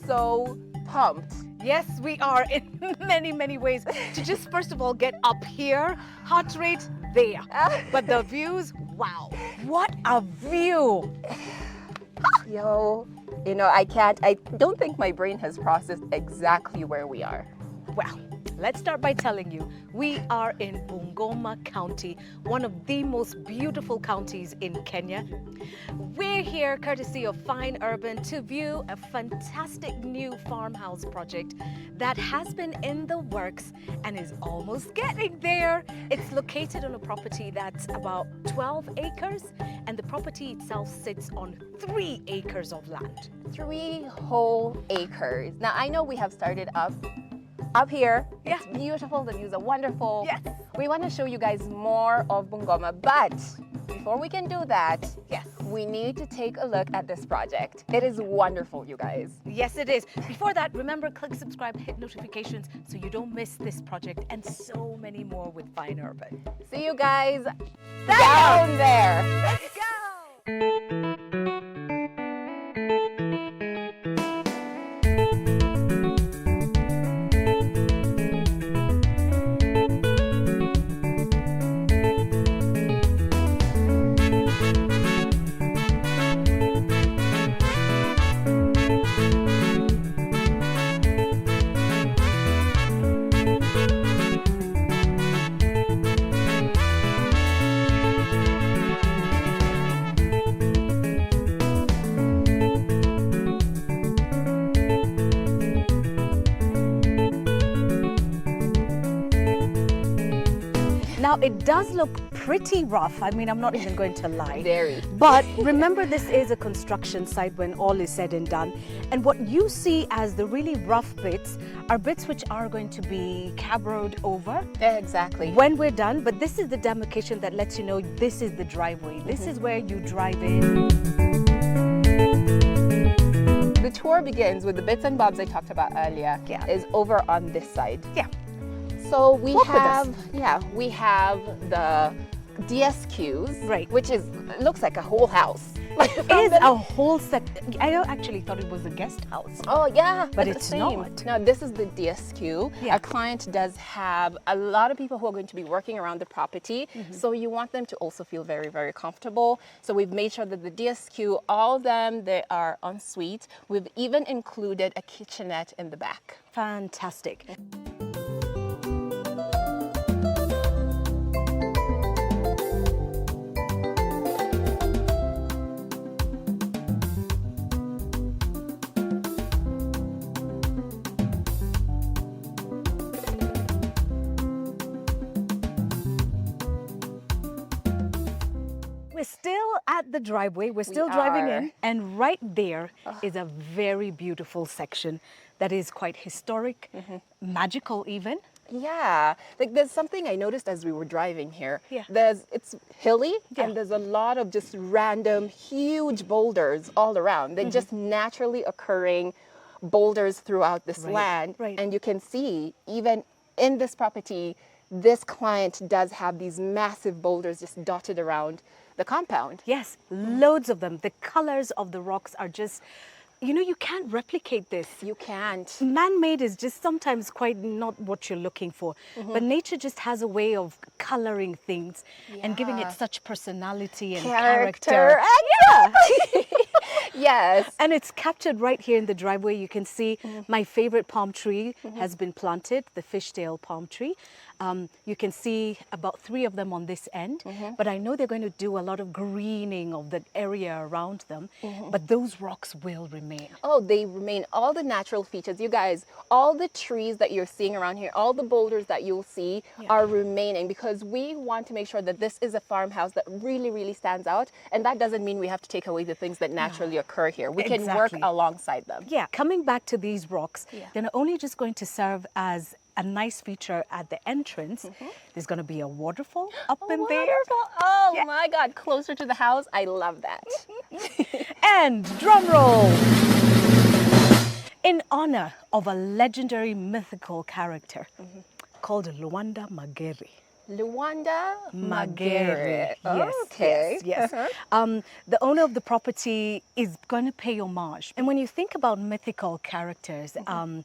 so pumped. Yes, we are in many, many ways. To just first of all get up here, heart rate there. But the views, wow. What a view. Yo, I don't think my brain has processed exactly where we are. Well, let's start by telling you, we are in Bungoma County, one of the most beautiful counties in Kenya. We're here courtesy of Fine Urban to view a fantastic new farmhouse project that has been in the works and is almost getting there. It's located on a property that's about 12 acres, and the property itself sits on 3 acres of land. 3 whole acres. Now, I know we have started up here. Yeah. It's beautiful, the views are wonderful. Yes. We want to show you guys more of Bungoma, but before we can do that, Yes. we need to take a look at this project. It is wonderful, you guys. Yes, it is. Before that, remember, click subscribe, hit notifications so you don't miss this project and so many more with Fine Urban. See you guys down there. Let's go! Now, it does look pretty rough. I mean, I'm not even going to lie. Very. But remember, this is a construction site when all is said and done. And what you see as the really rough bits are bits which are going to be cabroed over. Exactly. When we're done. But this is the demarcation that lets you know this is the driveway. This is where you drive in. The tour begins with the bits and bobs I talked about earlier. Yeah. Is over on this side. Yeah. So we Walk with have, us. we have the DSQs, Right. which looks like a whole house. It is a whole set. I actually thought it was a guest house. Oh yeah, But the it's same. not. No, this is the DSQ. Yeah. Our client does have a lot of people who are going to be working around the property, so you want them to also feel very, very comfortable. So we've made sure that the DSQ, all of them, they are en suite. We've even included a kitchenette in the back. Fantastic. We're still at the driveway. We're still driving in. And right there is a very beautiful section that is quite historic, magical even. Yeah, like there's something I noticed as we were driving here. Yeah. It's hilly, Yeah. and there's a lot of just random huge boulders all around. They're just naturally occurring boulders throughout this land. right. And you can see even in this property, this client does have these massive boulders just dotted around the compound. Yes, loads of them. The colors of the rocks are just, you can't replicate this. You can't. Man-made is just sometimes quite not what you're looking for. But nature just has a way of coloring things and giving it Yeah. such personality and Character. Yeah. Yes. And it's captured right here in the driveway. You can see my favorite palm tree has been planted, the fishtail palm tree. You can see about 3 of them on this end, but I know they're going to do a lot of greening of the area around them, but those rocks will remain. Oh, they remain. All the natural features. You guys, all the trees that you're seeing around here, all the boulders that you'll see are remaining, because we want to make sure that this is a farmhouse that really, really stands out. And that doesn't mean we have to take away the things that naturally occur here. We can work Exactly. alongside them. Yeah, coming back to these rocks, they're not only just going to serve as a nice feature at the entrance, there's going to be a waterfall up in there. Wonderful. Oh my God, closer to the house. I love that. And drum roll! In honor of a legendary mythical character called Luanda Magere. Luanda Magere. Magere. Yes, Okay. yes, yes. The owner of the property is going to pay homage. And when you think about mythical characters and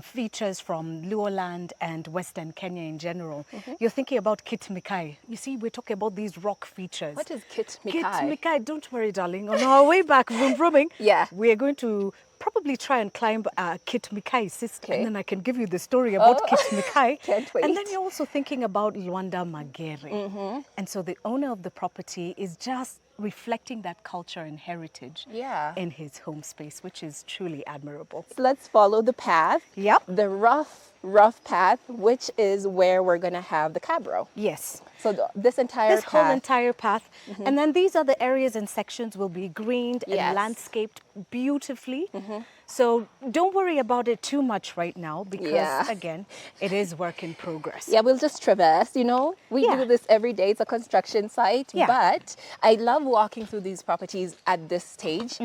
features from Luoland and Western Kenya in general, you're thinking about Kit Mikai. You see, we're talking about these rock features. What is Kit Kit Mikai? Mikai, don't worry, darling. On our way back, vroom vrooming, Yeah. we're going to probably try and climb Kit Mikai's sister, Okay. and then I can give you the story about Oh, Kit Mikai. can't wait. And then you're also thinking about Luanda Magere. And so the owner of the property is just reflecting that culture and heritage Yeah. in his home space, which is truly admirable. So let's follow the path. Yep. The rough path, which is where we're going to have the cabro. Yes. So this entire This whole path. entire path. And then these other areas and sections will be greened Yes. and landscaped beautifully. So don't worry about it too much right now because, Yeah. again, it is work in progress. Yeah, we'll just traverse, you know. We Yeah. do this every day. It's a construction site. Yeah. But I love walking through these properties at this stage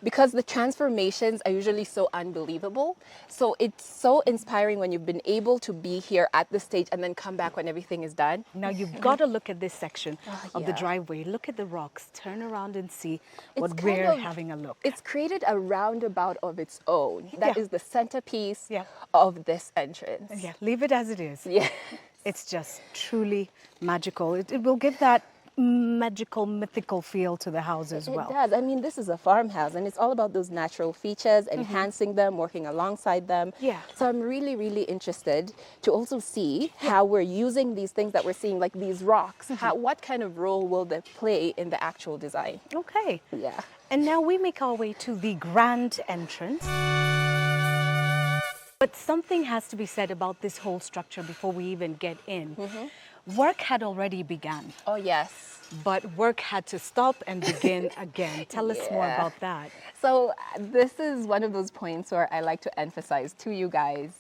because the transformations are usually so unbelievable. So it's so inspiring when you've been able to be here at this stage and then come back when everything is done. Now you've got to look at this section of the yeah. driveway. Look at the rocks. Turn around and see It's what kind we're of- having a look. It's created a roundabout of its own. That Yeah. is the centerpiece Yeah. of this entrance. Yeah, leave it as it is. Yeah. It's just truly magical. It will give that magical, mythical feel to the house as well. It does. I mean, this is a farmhouse and it's all about those natural features, enhancing them, working alongside them. Yeah. So I'm really, really interested to also see how we're using these things that we're seeing, like these rocks. What kind of role will they play in the actual design? Okay. Yeah. And now we make our way to the grand entrance. But something has to be said about this whole structure before we even get in. Work had already begun, Oh, yes. but work had to stop and begin again. Tell us more Yeah. about that. So this is one of those points where I like to emphasize to you guys,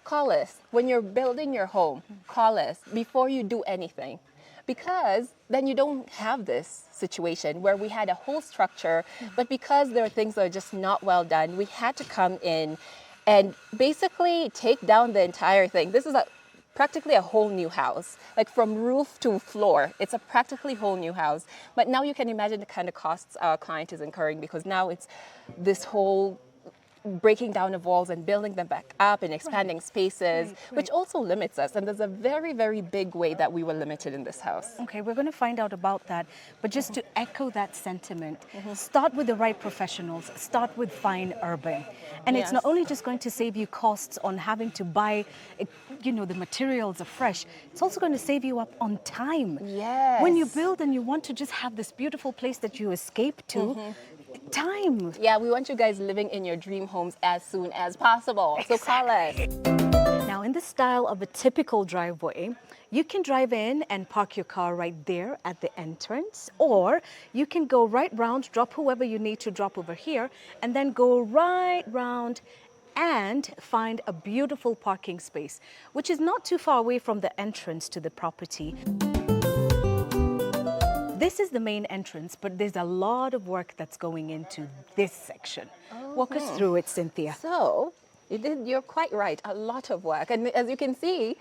call us. When you're building your home, call us before you do anything. Because then you don't have this situation where we had a whole structure, but because there are things that are just not well done, we had to come in and basically take down the entire thing. This is practically a whole new house, like from roof to floor. It's a practically whole new house. But now you can imagine the kind of costs our client is incurring because now it's this whole breaking down of walls and building them back up and expanding spaces, which also limits us. And there's a very, very big way that we were limited in this house. Okay, we're going to find out about that. But just to echo that sentiment, start with the right professionals, start with fine urban. And it's not Yes. only just going to save you costs on having to buy, the materials afresh, it's also going to save you up on time. Yes. When you build and you want to just have this beautiful place that you escape to, time. Yeah, we want you guys living in your dream homes as soon as possible. So call us. Now, in the style of a typical driveway, you can drive in and park your car right there at the entrance, or you can go right round, drop whoever you need to drop over here, and then go right round and find a beautiful parking space, which is not too far away from the entrance to the property. This is the main entrance, but there's a lot of work that's going into this section. Walk us through it, Cynthia. So you're quite right. A lot of work. And as you can see,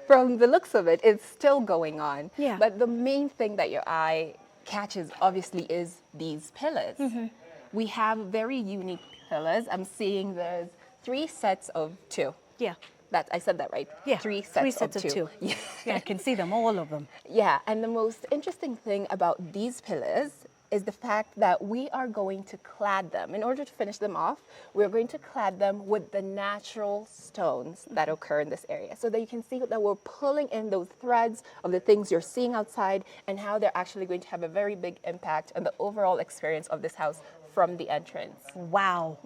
from the looks of it, it's still going on. Yeah. But the main thing that your eye catches, obviously, is these pillars. We have very unique pillars. I'm seeing there's 3 sets of 2. Yeah. I said that right? Yeah, 3 three sets, sets of two. Yeah. Yeah, I can see them, all of them. Yeah, and the most interesting thing about these pillars is the fact that we are going to clad them. In order to finish them off, we're going to clad them with the natural stones that occur in this area so that you can see that we're pulling in those threads of the things you're seeing outside and how they're actually going to have a very big impact on the overall experience of this house from the entrance. Wow.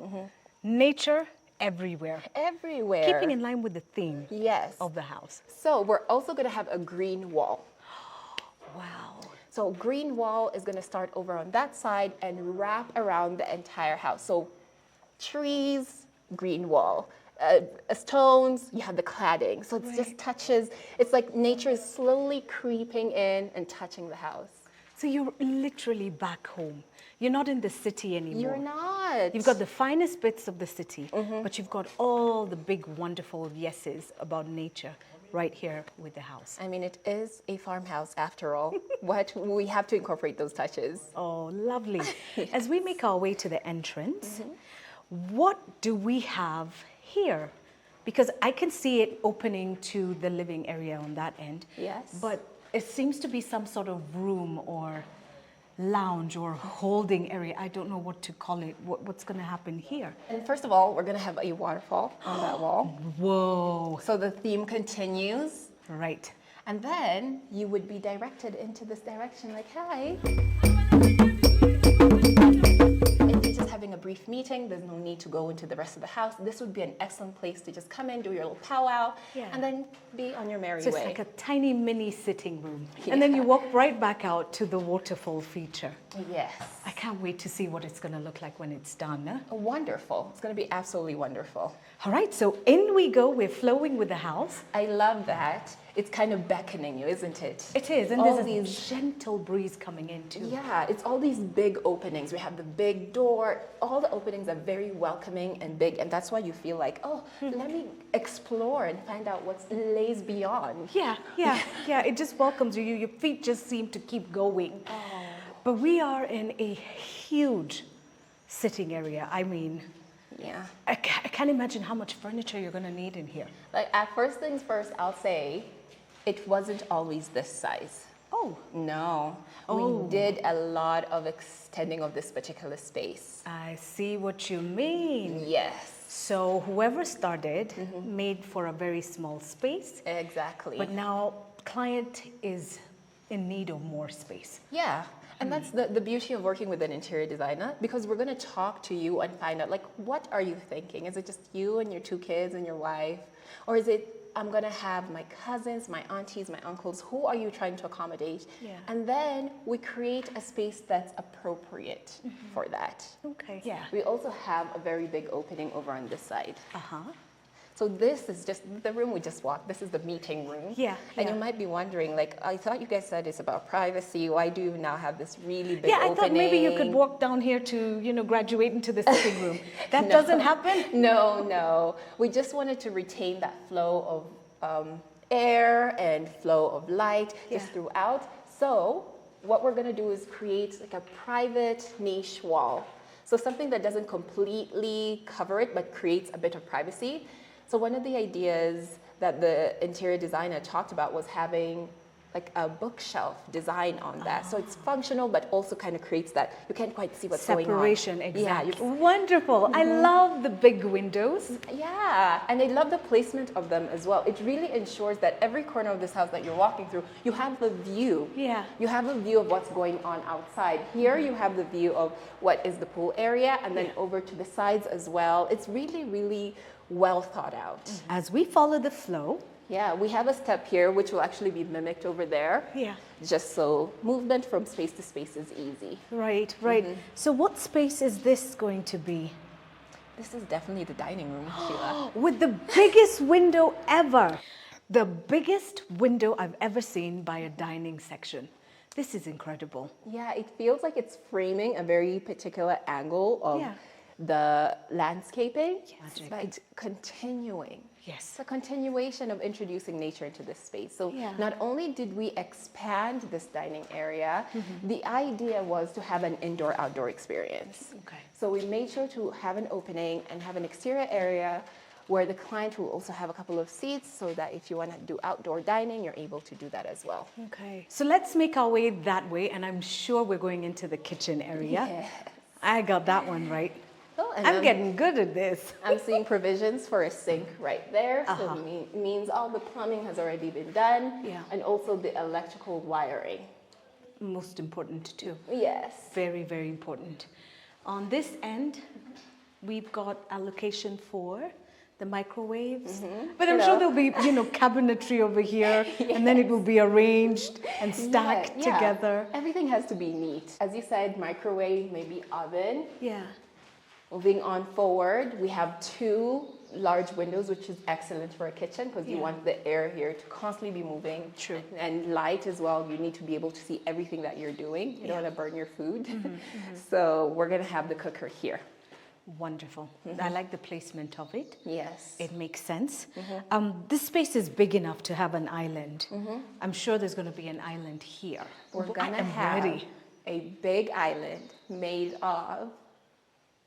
Nature everywhere. Everywhere. Keeping in line with the theme Yes. of the house. So we're also going to have a green wall. Wow. So green wall is going to start over on that side and wrap around the entire house. So trees, green wall. Stones, you have the cladding. So it just touches, it's like nature is slowly creeping in and touching the house. So you're literally back home. You're not in the city anymore. You're not. You've got the finest bits of the city, but you've got all the big, wonderful yeses about nature right here with the house. I mean, it is a farmhouse after all. What we have to incorporate those touches. Oh, lovely. As we make our way to the entrance, what do we have here? Because I can see it opening to the living area on that end. Yes. But it seems to be some sort of room or lounge or holding area. I don't know what to call it. What's going to happen here? And first of all, we're going to have a waterfall on that wall. Whoa. So the theme continues. Right. And then you would be directed into this direction like, hi. If you're just having a brief meeting, there's no need to go into the rest of the house. This would be an excellent place to just come in, do your little powwow, and then be on your merry So way. it's like a tiny mini sitting room. And then you walk right back out to the waterfall feature. Yes. I can't wait to see what it's going to look like when it's done. Huh? Wonderful. It's going to be absolutely wonderful. All right, so in we go. We're flowing with the house. I love that. It's kind of beckoning you, isn't it? It is, and all there's a these gentle breeze coming in too. Yeah, it's all these big openings. We have the big door. All the openings are very welcoming and big, and that's why you feel like, oh, let me explore and find out what lays beyond. Yeah. It just welcomes you. Your feet just seem to keep going. Oh. But we are in a huge sitting area. I mean, Yeah. I can't imagine how much furniture you're going to need in here. Like, at first things first, I'll say it wasn't always this size. Oh. No. We did a lot of extending of this particular space. I see what you mean. Yes. So whoever started made for a very small space. Exactly. But now client is in need of more space. Yeah. And that's the beauty of working with an interior designer, because we're going to talk to you and find out, like, what are you thinking? Is it just you and your 2 kids and your wife? Or is it, I'm going to have my cousins, my aunties, my uncles? Who are you trying to accommodate? Yeah. And then we create a space that's appropriate for that. Okay. Yeah. We also have a very big opening over on this side. Uh-huh. So this is just the room we just walked. This is the meeting room. Yeah. And you might be wondering, like, I thought you guys said it's about privacy. Why do you now have this really big opening? I thought maybe you could walk down here to, graduate into the sitting room. That doesn't happen? No. We just wanted to retain that flow of air and flow of light just throughout. So what we're going to do is create like a private niche wall. So something that doesn't completely cover it, but creates a bit of privacy. So one of the ideas that the interior designer talked about was having like a bookshelf design on that. So it's functional, but also kind of creates that you can't quite see what's going on. Separation, exactly. Yeah, wonderful. I love the big windows. yeah, and I love the placement of them as well. It really ensures that every corner of this house that you're walking through, you have the view. Yeah. You have a view of what's going on outside. Here you have the view of what is the pool area, and then over to the sides as well. It's really, really well thought out. As we follow the flow. Yeah, we have a step here which will actually be mimicked over there. Yeah. Just so movement from space to space is easy. Right. So what space is this going to be? This is definitely the dining room, Sheila. With the biggest window ever. The biggest window I've ever seen by a dining section. This is incredible. Yeah, it feels like it's framing a very particular angle of the landscaping. Magic. But it's continuing. Yes. It's a continuation of introducing nature into this space. So not only did we expand this dining area, the idea was to have an indoor-outdoor experience. Okay. So we made sure to have an opening and have an exterior area where the client will also have a couple of seats so that if you want to do outdoor dining, you're able to do that as well. Okay. So let's make our way that way, and I'm sure we're going into the kitchen area. Yes. I got that one right. Oh, and I'm getting good at this. I'm seeing provisions for a sink right there. So it means all the plumbing has already been done. Yeah. And also the electrical wiring. Most important too. Yes. Very, very important. On this end, we've got allocation for the microwaves. But I'm sure there'll be, cabinetry over here, and then it will be arranged and stacked together. Everything has to be neat. As you said, microwave, maybe oven. Yeah. Moving on forward, we have 2 large windows, which is excellent for a kitchen because you want the air here to constantly be moving. True. And light as well. You need to be able to see everything that you're doing. You don't want to burn your food. So we're going to have the cooker here. Wonderful. I like the placement of it. Yes. It makes sense. This space is big enough to have an island. I'm sure there's going to be an island here. We're going to I'm have ready. a big island made of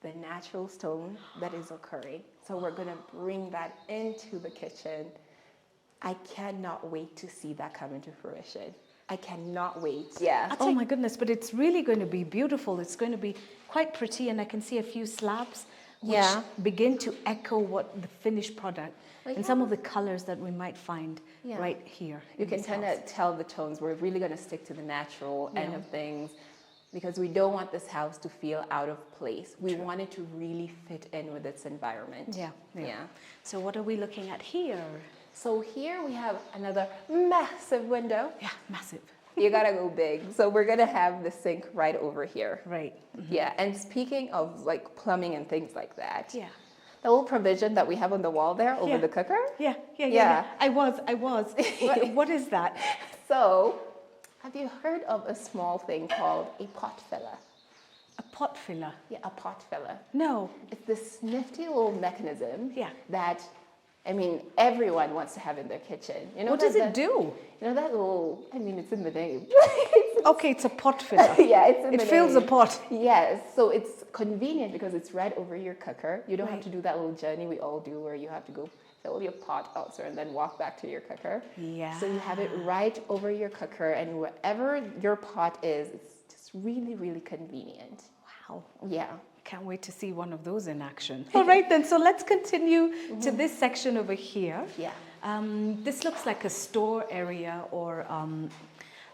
the natural stone that is occurring. So we're going to bring that into the kitchen. I cannot wait to see that come into fruition. I cannot wait. Yeah. Oh my goodness, but it's really going to be beautiful. It's going to be quite pretty, and I can see a few slabs which begin to echo what the finished product and some of the colors that we might find right here. You can kind of tell the tones. We're really going to stick to the natural end of things because we don't want this house to feel out of place. We want it to really fit in with its environment. Yeah. So what are we looking at here? So here we have another massive window. Yeah, massive. You gotta go big. So we're gonna have the sink right over here. Right. Yeah, and speaking of like plumbing and things like that. Yeah. The little provision that we have on the wall there over the cooker. Yeah. I was. What is that? So, have you heard of a small thing called a pot filler? A pot filler? Yeah, a pot filler. No. It's this nifty little mechanism Yeah. that, I mean, everyone wants to have in their kitchen. You know What does it do? You know that little, I mean, it's in the name. Okay, it's a pot filler. Yeah, it's in the name. It fills a pot. Yes, so it's convenient because it's right over your cooker. You don't have to do that little journey we all do where you have to go fill your pot outside and then walk back to your cooker. Yeah. So you have it right over your cooker, and wherever your pot is, it's just really, really convenient. Wow. Yeah. Can't wait to see one of those in action. All right then, so let's continue to this section over here. Yeah. This looks like a store area or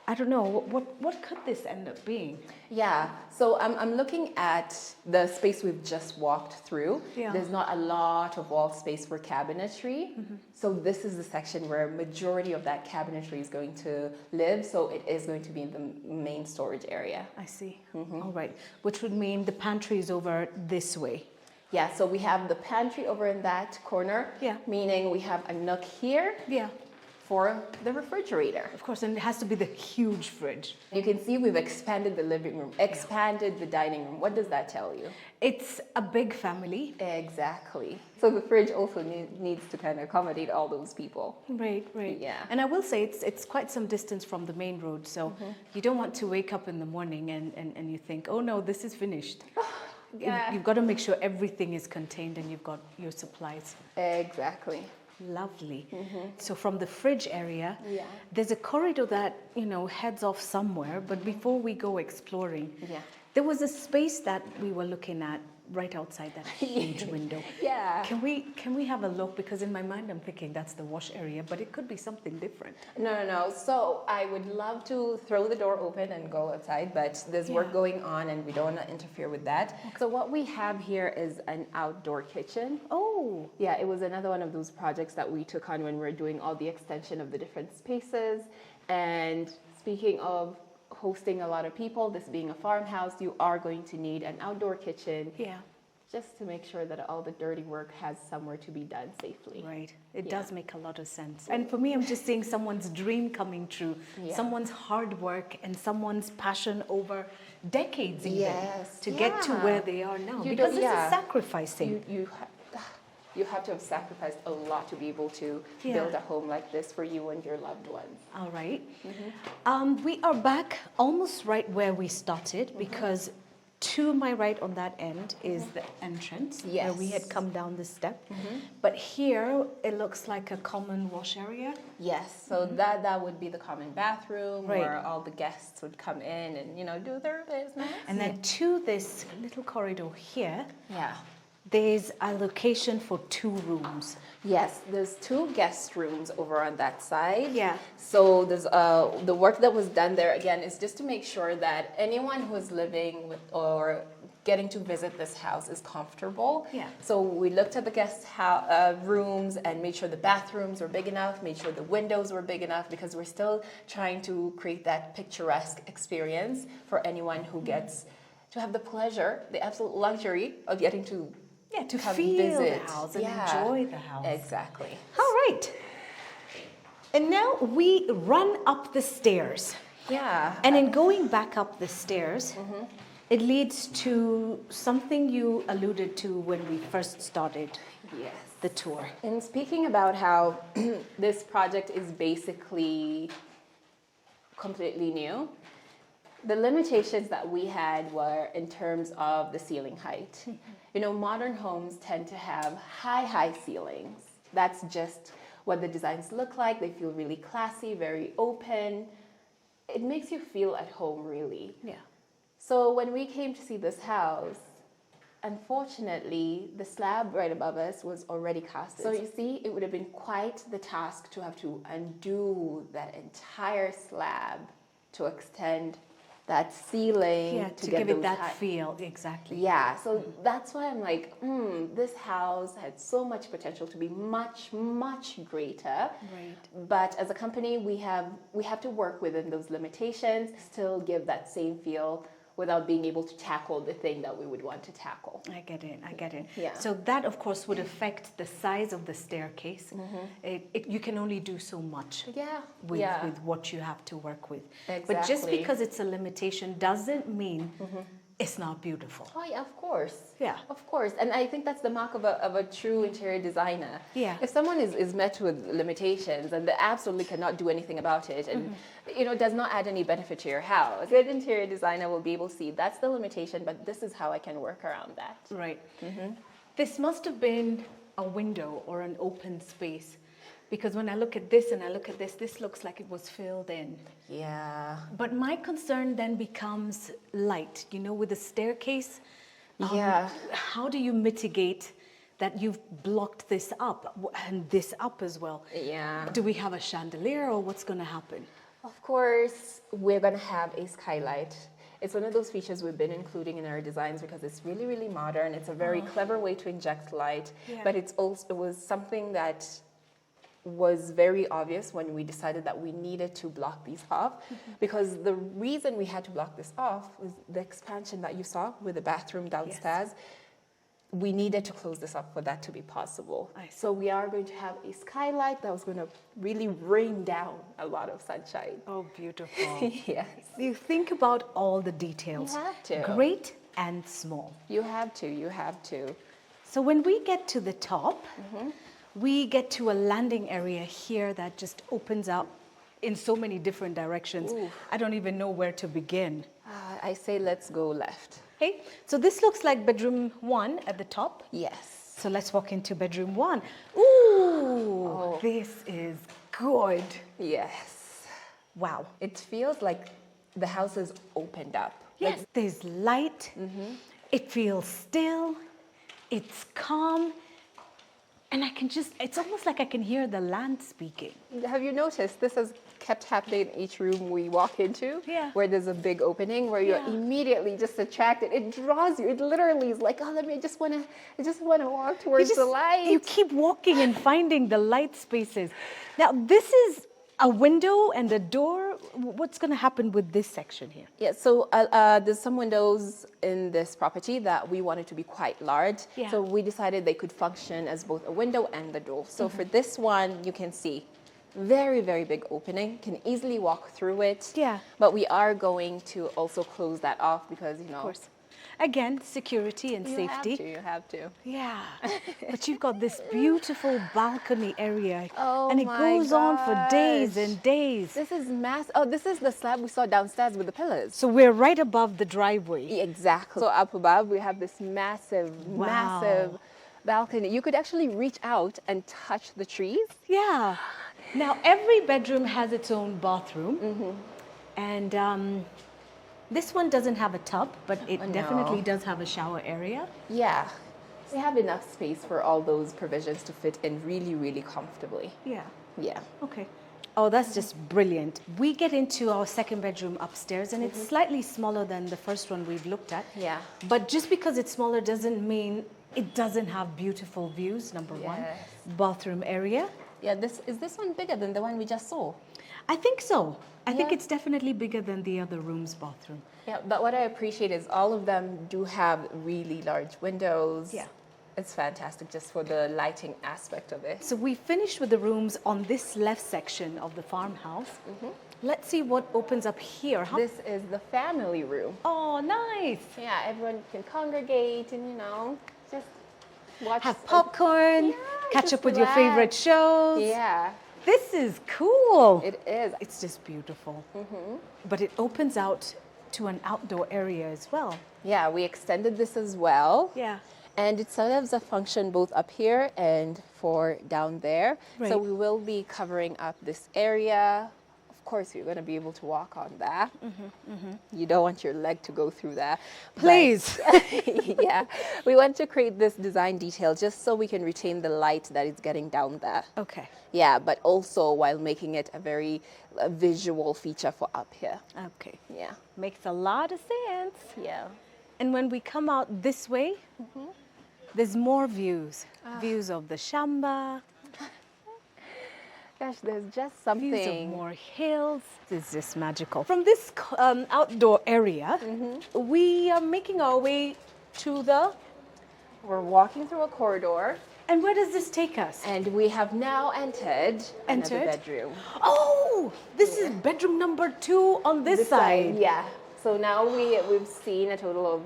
I don't know, what could this end up being? Yeah, so I'm looking at the space we've just walked through. Yeah. There's not a lot of wall space for cabinetry. So this is the section where majority of that cabinetry is going to live. So it is going to be in the main storage area. I see. All right, which would mean the pantry is over this way. Yeah, so we have the pantry over in that corner. Yeah. Meaning we have a nook here. Yeah. For the refrigerator. Of course, and it has to be the huge fridge. You can see we've expanded the living room, expanded the dining room. What does that tell you? It's a big family. Exactly. So the fridge also needs to kind of accommodate all those people. Right. Yeah. And I will say it's quite some distance from the main road, so you don't want to wake up in the morning and you think, oh no, this is finished. Yeah. You've got to make sure everything is contained and you've got your supplies. Exactly. Lovely. So from the fridge area, there's a corridor that, heads off somewhere, but before we go exploring, there was a space that we were looking at right outside that huge window. Yeah. Can we have a look? Because in my mind I'm thinking that's the wash area, but it could be something different. No. So I would love to throw the door open and go outside, but there's work going on and we don't want to interfere with that. Okay. So what we have here is an outdoor kitchen. Oh. Yeah, it was another one of those projects that we took on when we were doing all the extension of the different spaces. And speaking of hosting a lot of people, this being a farmhouse, you are going to need an outdoor kitchen. Yeah. Just to make sure that all the dirty work has somewhere to be done safely. Right. It does make a lot of sense. And for me, I'm just seeing someone's dream coming true, someone's hard work and someone's passion over decades even to get to where they are now. Because it's a sacrificing. You have to have sacrificed a lot to be able to build a home like this for you and your loved ones. All right. We are back almost right where we started because to my right on that end is the entrance where we had come down the step. But here it looks like a common wash area. Yes, so that would be the common bathroom where all the guests would come in and do their business. And then to this little corridor here, there's a location for 2 rooms. Yes, there's 2 guest rooms over on that side. Yeah. So there's the work that was done there again is just to make sure that anyone who is living with or getting to visit this house is comfortable. Yeah. So we looked at the guest rooms and made sure the bathrooms were big enough, made sure the windows were big enough because we're still trying to create that picturesque experience for anyone who gets to have the pleasure, the absolute luxury of getting to to have feel visit the house and enjoy the house. Exactly. All right. And now we run up the stairs. Yeah. And in going back up the stairs, It leads to something you alluded to when we first started Yes. the tour. And speaking about how this project is basically completely new, the limitations that we had were in terms of the ceiling height. You know, modern homes tend to have high ceilings. That's just what the designs look like. They feel really classy, very open. It makes you feel at home, really. Yeah. So when we came to see this house, unfortunately, the slab right above us was already casted. So you see, it would have been quite the task to have to undo that entire slab to extend that ceiling. Yeah, to get give it those that feel, exactly. Yeah, so that's why I'm like, this house had so much potential to be much greater. Right. But as a company, we have to work within those limitations, still give that same feel without being able to tackle the thing that we would want to tackle. I get it. Yeah. So that, of course, would affect the size of the staircase. You can only do so much Yeah. with what you have to work with. Exactly. But just because it's a limitation doesn't mean it's not beautiful. Oh yeah, of course. Yeah. Of course. And I think that's the mark of a true interior designer. Yeah. If someone is met with limitations and they absolutely cannot do anything about it and does not add any benefit to your house, a good interior designer will be able to see that's the limitation, but this is how I can work around that. Right. This must have been a window or an open space, because when I look at this and I look at this looks like it was filled in. Yeah. But my concern then becomes light, with the staircase. Yeah. How do you mitigate that you've blocked this up and this up as well? Yeah. Do we have a chandelier or what's going to happen? Of course, we're going to have a skylight. It's one of those features we've been including in our designs because it's really modern. It's a very clever way to inject light, but it was something that was very obvious when we decided that we needed to block these off, because the reason we had to block this off was the expansion that you saw with the bathroom downstairs. Yes. We needed to close this up for that to be possible. So we are going to have a skylight that was going to really rain down a lot of sunshine. Oh, beautiful. Yes. You think about all the details. You have to. Great and small. You have to. So when we get to the top, we get to a landing area here that just opens up in so many different directions. Ooh. I don't even know where to begin. I say let's go left. Okay, so this looks like bedroom 1 at the top. Yes. So let's walk into bedroom 1. Ooh, this is good. Yes. Wow. It feels like the house is opened up. Yes, there's light. It feels still. It's calm. And it's almost like I can hear the land speaking. Have you noticed this has kept happening in each room we walk into? Yeah. Where there's a big opening where you're immediately just attracted. It draws you. It literally is like, I just want to walk towards the light. You keep walking and finding the light spaces. Now, this is a window and a door. What's going to happen with this section here? Yeah, so there's some windows in this property that we wanted to be quite large. Yeah. So we decided they could function as both a window and the door. So for this one, you can see very big opening. Can easily walk through it. Yeah. But we are going to also close that off because, Of course. Again, security and safety. You have to. Yeah, but you've got this beautiful balcony area, Oh and it my goes on for days gosh. and days. This is massive. Oh, this is the slab we saw downstairs with the pillars. So we're right above the driveway. Exactly. So up above, we have this massive balcony. You could actually reach out and touch the trees. Yeah. Now, every bedroom has its own bathroom, and this one doesn't have a tub, but it definitely does have a shower area. Yeah. We have enough space for all those provisions to fit in really comfortably. Yeah. Yeah. Okay. Oh, that's just brilliant. We get into our second bedroom upstairs, and it's slightly smaller than the first one we've looked at. Yeah. But just because it's smaller doesn't mean it doesn't have beautiful views, number one. Bathroom area. Yeah, is this one bigger than the one we just saw? I think so. I think it's definitely bigger than the other room's bathroom. Yeah, but what I appreciate is all of them do have really large windows. Yeah. It's fantastic just for the lighting aspect of it. So we finished with the rooms on this left section of the farmhouse. Let's see what opens up here. This is the family room. Oh, nice. Yeah, everyone can congregate and, you know, just watch. Have popcorn, catch just up with your relax. favorite shows. Yeah, This is cool. it is. It's just beautiful. But it opens out to an outdoor area as well. Yeah, we extended this as well. Yeah. And it serves a function both up here and for down there. Right. So we will be covering up this area. Of course, you're going to be able to walk on that. You don't want your leg to go through that. But- Please. yeah, we want to create this design detail just so we can retain the light that is getting down there. Okay. Yeah, but also while making it a very visual feature for up here. Okay. Yeah, Makes a lot of sense. yeah. And when we come out this way, there's more views. Views of the Shamba, Gosh, there's just views something. of more hills. It's just magical. From this outdoor area, we are making our way to the... We're walking through a corridor, And where does this take us? and we have now entered another Entered? bedroom. Oh, this is bedroom number 2 on this side. Yeah. So now we've seen a total of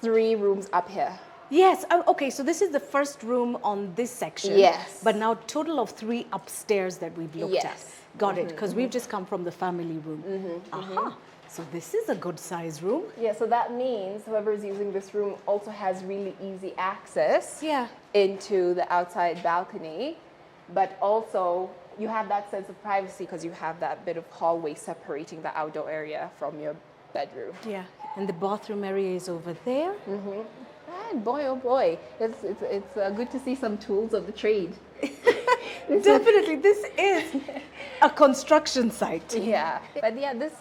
3 rooms up here. Yes. Okay, so this is the first room on this section. Yes. But now total of 3 upstairs that we've looked at. Yes. Got it, because we've just come from the family room. Aha. So this is a good size room. Yeah, so that means whoever's using this room also has really easy access Yeah. into the outside balcony, but also you have that sense of privacy because you have that bit of hallway separating the outdoor area from your bedroom. Yeah. And the bathroom area is over there. And boy, oh boy, it's good to see some tools of the trade. Definitely, this is a construction site. Yeah, but yeah, this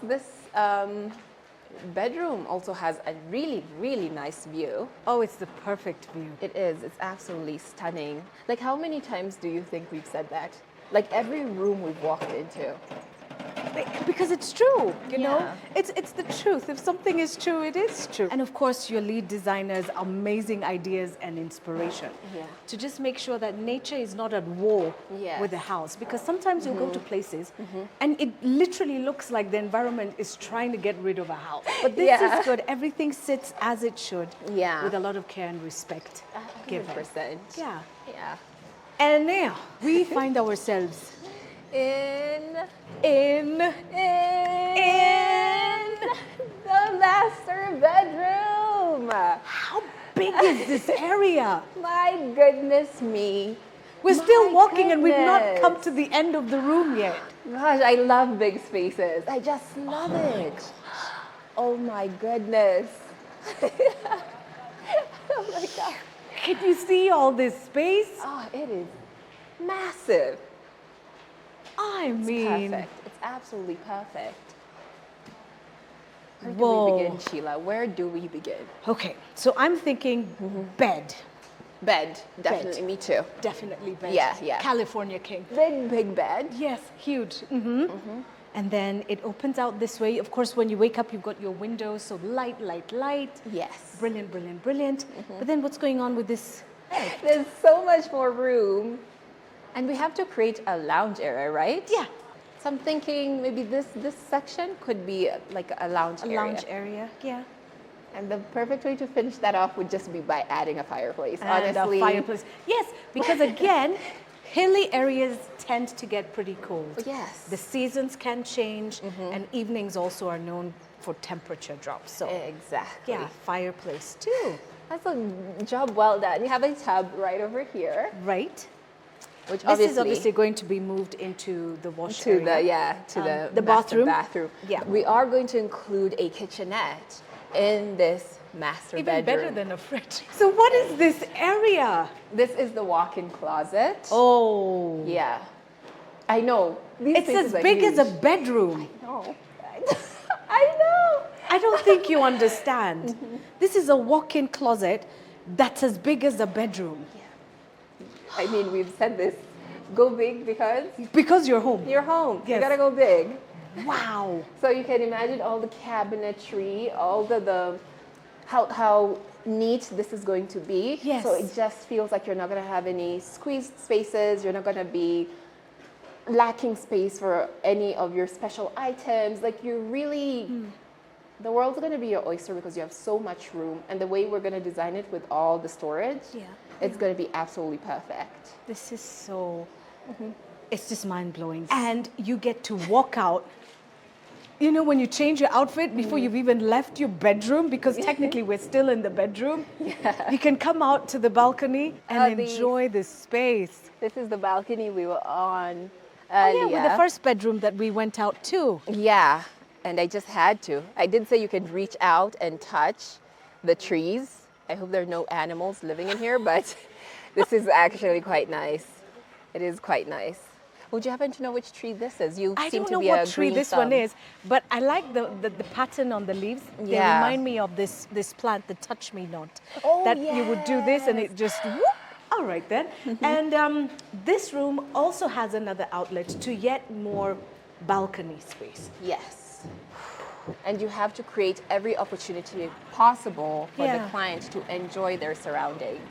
bedroom also has a really, really nice view. Oh, it's the perfect view. It is. It's absolutely stunning. Like, how many times do you think we've said that? Like, every room we've walked into. Because it's true, you know? Yeah. It's the truth. If something is true, it is true. And of course, your lead designer's amazing ideas and inspiration. Yeah. To just make sure that nature is not at war Yes. with the house. Because sometimes you'll go to places and it literally looks like the environment is trying to get rid of a house. But this Yeah. is good. Everything sits as it should. Yeah. With a lot of care and respect given. 100%. Yeah. Yeah. And now we find ourselves In in the master bedroom. how big is this area? My goodness me. We're still My walking and we've not goodness. come to the end of the room yet. Gosh, I love big spaces. I just love it. Oh my goodness. Oh my God. Can you see all this space? Oh, it is massive. I It's mean, perfect. It's absolutely perfect. Where do Whoa. we begin, Sheila? Where do we begin? okay, so I'm thinking bed. Bed. Definitely. Me too. Definitely bed. Yeah, yeah. California king. Big bed. Yes, huge. And then it opens out this way. Of course, when you wake up, you've got your windows, so light. Yes. Brilliant, brilliant, brilliant. But then what's going on with this? There's so much more room. And we have to create a lounge area, right? Yeah. So I'm thinking maybe this section could be like a lounge A area. lounge area, yeah. And the perfect way to finish that off would just be by adding a fireplace. And Honestly. a fireplace. Yes, because again, hilly areas tend to get pretty cold. Yes. The seasons can change, and evenings also are known for temperature drops. So, Exactly. yeah, fireplace too. That's a job well done. You have a tub right over here, Right. which This is obviously going to be moved into the wash area. to the the master bathroom. Yeah. We are going to include a kitchenette in this master Even bedroom. better than a fridge. So what is this area? This is the walk-in closet. Oh. Yeah. I know. These It's as spaces are big as a huge. bedroom. No. I know. I don't think you understand. This is a walk-in closet that's as big as a bedroom. I mean, we've said this. Go big Because you're home. you're home. You Yes. gotta go big. Wow. So you can imagine all the cabinetry, all the how neat this is going to be. Yes. So it just feels like you're not going to have any squeezed spaces. You're not going to be lacking space for any of your special items. Like you're really, the world's going to be your oyster because you have so much room. And the way we're going to design it with all the storage, it's going to be absolutely perfect. This is so, it's just mind-blowing. And you get to walk out, you know, when you change your outfit before you've even left your bedroom, because technically we're still in the bedroom. You can come out to the balcony and enjoy this space. This is the balcony we were on Oh earlier. yeah, with the first bedroom that we went out to. Yeah, and I just had to. I did say you can reach out and touch the trees. I hope there are no animals living in here, but this is actually quite nice. It is quite nice. Would you happen to know which tree this is? You I seem don't to know be what a tree green this thumb. one is, but I like the pattern on the leaves. They Yeah. remind me of this plant, the touch me not. Oh, that you would do this and it just whoop. All right then. And this room also has another outlet to yet more balcony space. Yes. And you have to create every opportunity possible for the Yeah. client to enjoy their surroundings.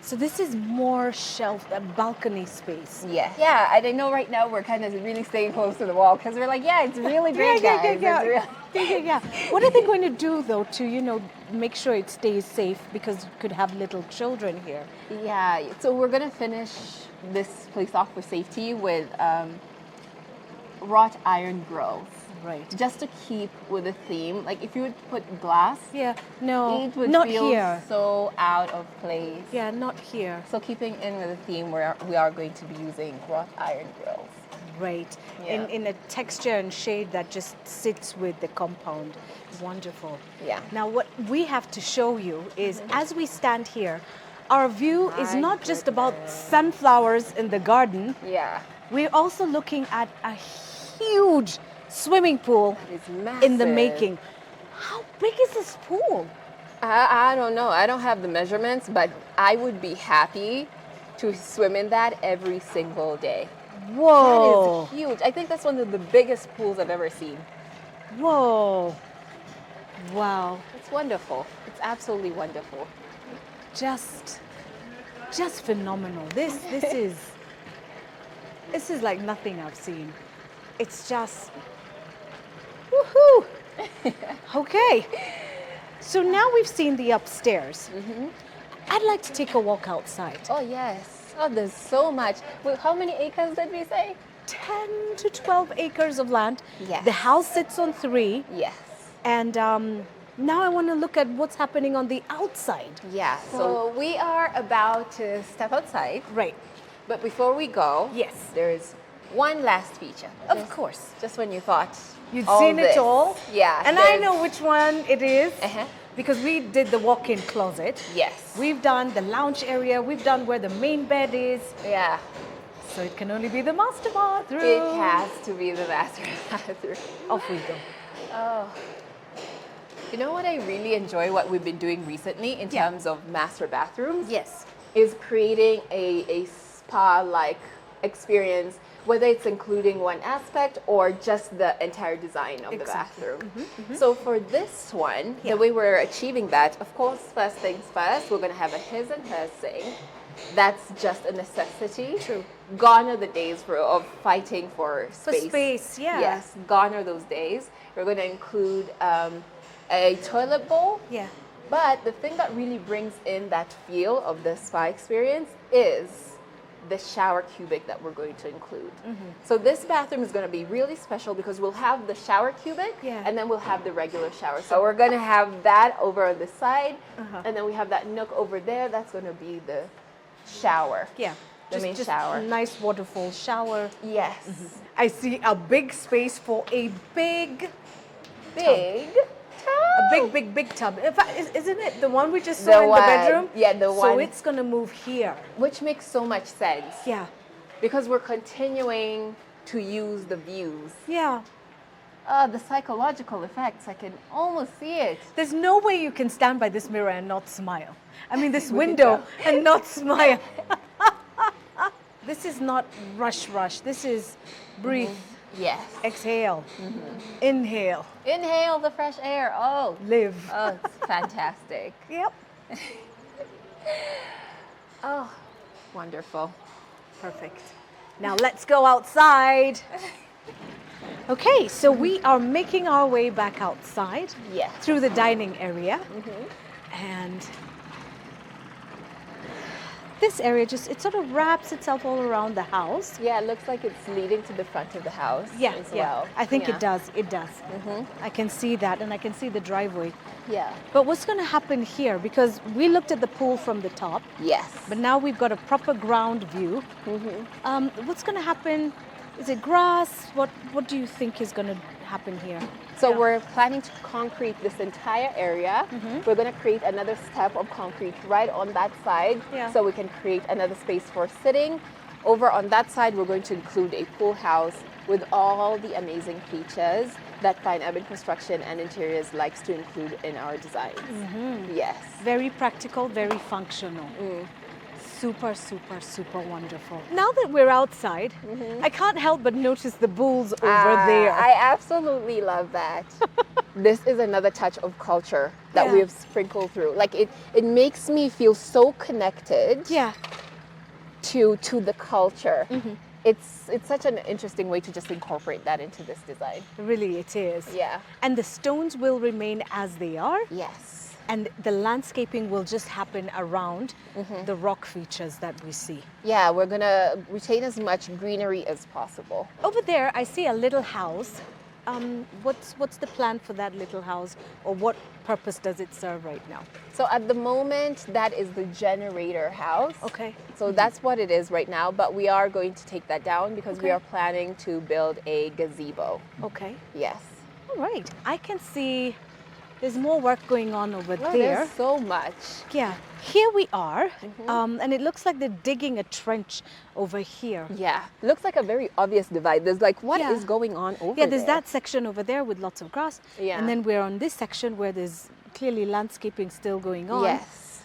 So this is more shelf, balcony space. Yes. Yeah, and I know right now we're kind of really staying close to the wall because we're like, yeah, it's really big, guys. It's Yeah. What are they going to do though to, you know, make sure it stays safe, because you could have little children here? Yeah, so we're gonna finish this place off for safety with wrought iron grills. Right. Just to keep with the theme. Like if you would put glass, Yeah. No, it would not feel here. so out of place. Yeah, not here. So keeping in with the theme, we are going to be using wrought iron grills. Right. Yeah. In a texture and shade that just sits with the compound. Wonderful. Yeah. Now what we have to show you is, as we stand here, our view is My not just about sunflowers in the garden. Yeah. We're also looking at a huge swimming pool It is in the massive. making. How big is this pool? I don't know. I don't have the measurements, but I would be happy to swim in that every single day. Whoa. That is huge. I think that's one of the biggest pools I've ever seen. Whoa. Wow. It's wonderful. It's absolutely wonderful. Just phenomenal. This is like nothing I've seen. It's just woohoo. Okay. So now we've seen the upstairs. I'd like to take a walk outside. Oh, yes. Oh, there's so much. Wait, how many acres did we say? 10 to 12 acres of land. Yes. The house sits on 3. Yes. And now I want to look at what's happening on the outside. Yeah. So we are about to step outside. Right. But before we go, Yes. there is one last feature. Of course. Just when you thought You'd all seen it this. all. Yeah. And I know which one it is. Uh-huh. Because we did the walk-in closet. Yes. We've done the lounge area. We've done where the main bed is. Yeah. So it can only be the master bathroom. It has to be the master bathroom. Off we go. Oh. You know what I really enjoy what we've been doing recently in Yeah. terms of master bathrooms? Yes. Is creating a spa-like experience, whether it's including one aspect or just the entire design of the Exactly. bathroom. So for this one, Yeah. the way we're achieving that, of course, first things first, we're going to have a his and her sink. That's just a necessity. True. Gone are the days of fighting for For space. space, yeah. Yes, gone are those days. We're going to include a toilet bowl. Yeah. But the thing that really brings in that feel of the spa experience is the shower cubic that we're going to include. So this bathroom is going to be really special because we'll have the shower cubic Yeah. and then we'll have the regular shower. So we're going to have that over on the side and then we have that nook over there. That's going to be the shower. Yeah. The main just shower. a nice waterfall shower. Yes. I see a big space for a big big tub. In fact, isn't it the one we just saw in the bedroom? Yeah, the one. So it's going to move here. Which makes so much sense. Yeah. Because we're continuing to use the views. Yeah. The psychological effects, I can almost see it. There's no way you can stand by this mirror and not smile. I mean, this We window can and not smile. This is not rush. This is breathe, Yes. exhale, inhale, Inhale the fresh air. Oh, live. oh, it's fantastic. Yep. Oh, wonderful. Perfect. Now let's go outside. Okay, so we are making our way back outside Yes. through the dining area. And this area it sort of wraps itself all around the house. Yeah, it looks like it's leading to the front of the house as well. I think Yeah. it does. It does. I can see that, and I can see the driveway. Yeah. But what's going to happen here? Because we looked at the pool from the top, Yes. but now we've got a proper ground view. What's going to happen? Is it grass? What do you think is going to happen here? So Yeah. we're planning to concrete this entire area. We're going to create another step of concrete right on that side, Yeah. so we can create another space for sitting. Over on that side, we're going to include a pool house with all the amazing features that Fine Urban Construction and Interiors likes to include in our designs. Yes. Very practical, very functional. Super, super, super wonderful. Now that we're outside, I can't help but notice the bulls over there. I absolutely love that. This is another touch of culture that Yeah. we have sprinkled through. Like it makes me feel so connected Yeah. to the culture. It's such an interesting way to just incorporate that into this design. Really, it is. Yeah. And the stones will remain as they are, Yes. and the landscaping will just happen around the rock features that we see. Yeah, we're gonna retain as much greenery as possible. Over there, I see a little house. What's the plan for that little house, or what purpose does it serve right now? So at the moment, that is the generator house. Okay. So that's what it is right now, but we are going to take that down because we Okay. are planning to build a gazebo. Okay. Yes. All right. I can see there's more work going on over Oh, there. there's so much. Yeah. Here we are, and it looks like they're digging a trench over here. Yeah. Looks like a very obvious divide. There's like, what is Yeah. going on over Yeah, there's there? that section over there with lots of grass. Yeah. And then we're on this section where there's clearly landscaping still going on. Yes.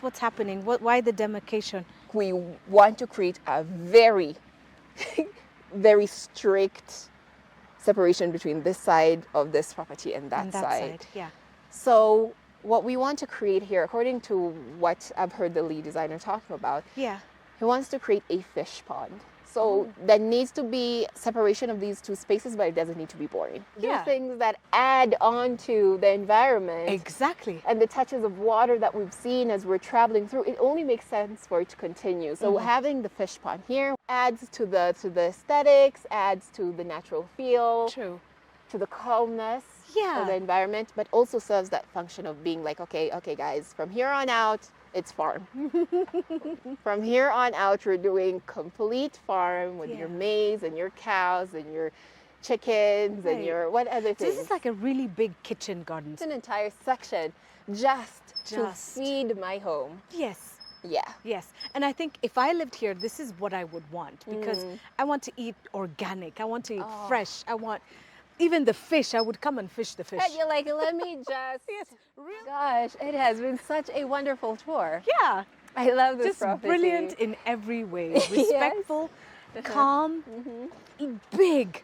What's happening? Why the demarcation? We want to create a very, very strict separation between this side of this property and that, On that side. Yeah. So what we want to create here, according to what I've heard the lead designer talking about, Yeah. he wants to create a fish pond. So there needs to be separation of these two spaces, but it doesn't need to be boring. There Yeah. are things that add on to the environment. Exactly. And the touches of water that we've seen as we're traveling through, it only makes sense for it to continue. So having the fish pond here adds to the aesthetics, adds to the natural feel, True. to the calmness Yeah. of the environment, but also serves that function of being like, okay guys, from here on out, it's farm. From here on out, you're doing complete farm with your Yeah. maize and your cows and your chickens and Right. your what other So things. this is like a really big kitchen garden. It's an entire section just to Just. feed my home. Yes. Yeah. Yes. And I think if I lived here, this is what I would want, because I want to eat organic. I want to eat fresh. I want even the fish. I would come and fish the fish. And you're like, let me just. Yes, really. Gosh, it has been such a wonderful tour. Yeah. I love this Just property. brilliant in every way. Respectful, calm, big,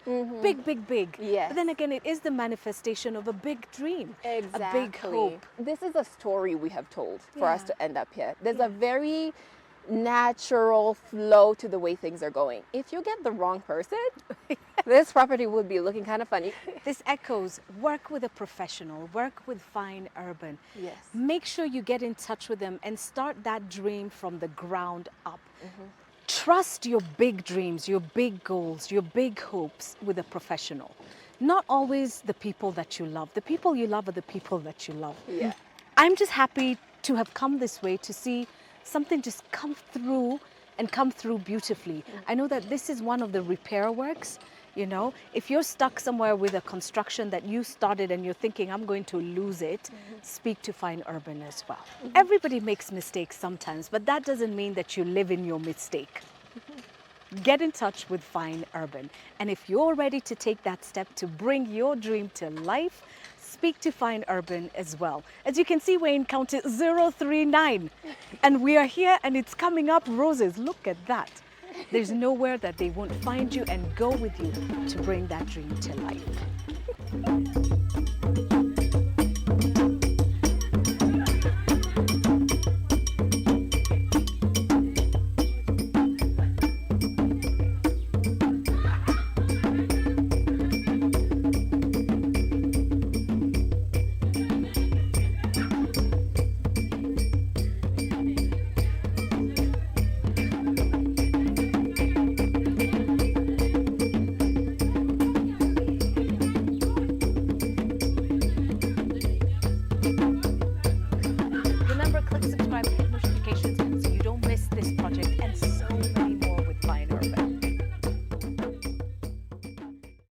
big. Yes. But then again, it is the manifestation of a big dream, Exactly. a big hope. This is a story we have told for us Yeah. to end up here. There's a very natural flow to the way things are going. If you get the wrong person, this property would be looking kind of funny. This echoes work with a professional, work with Fine Urban. Yes. Make sure you get in touch with them and start that dream from the ground up. Trust your big dreams, your big goals, your big hopes with a professional. Not always the people that you love. The people you love are the people that you love. Yeah. I'm just happy to have come this way to see something just come through and come through beautifully. I know that this is one of the repair works. You know, if you're stuck somewhere with a construction that you started and you're thinking, I'm going to lose it, speak to Fine Urban as well. Everybody makes mistakes sometimes, but that doesn't mean that you live in your mistake. Get in touch with Fine Urban. And if you're ready to take that step to bring your dream to life, speak to Fine Urban as well. As you can see, we're in county 039. And we are here and it's coming up roses. Look at that. There's nowhere that they won't find you and go with you to bring that dream to life. click subscribe.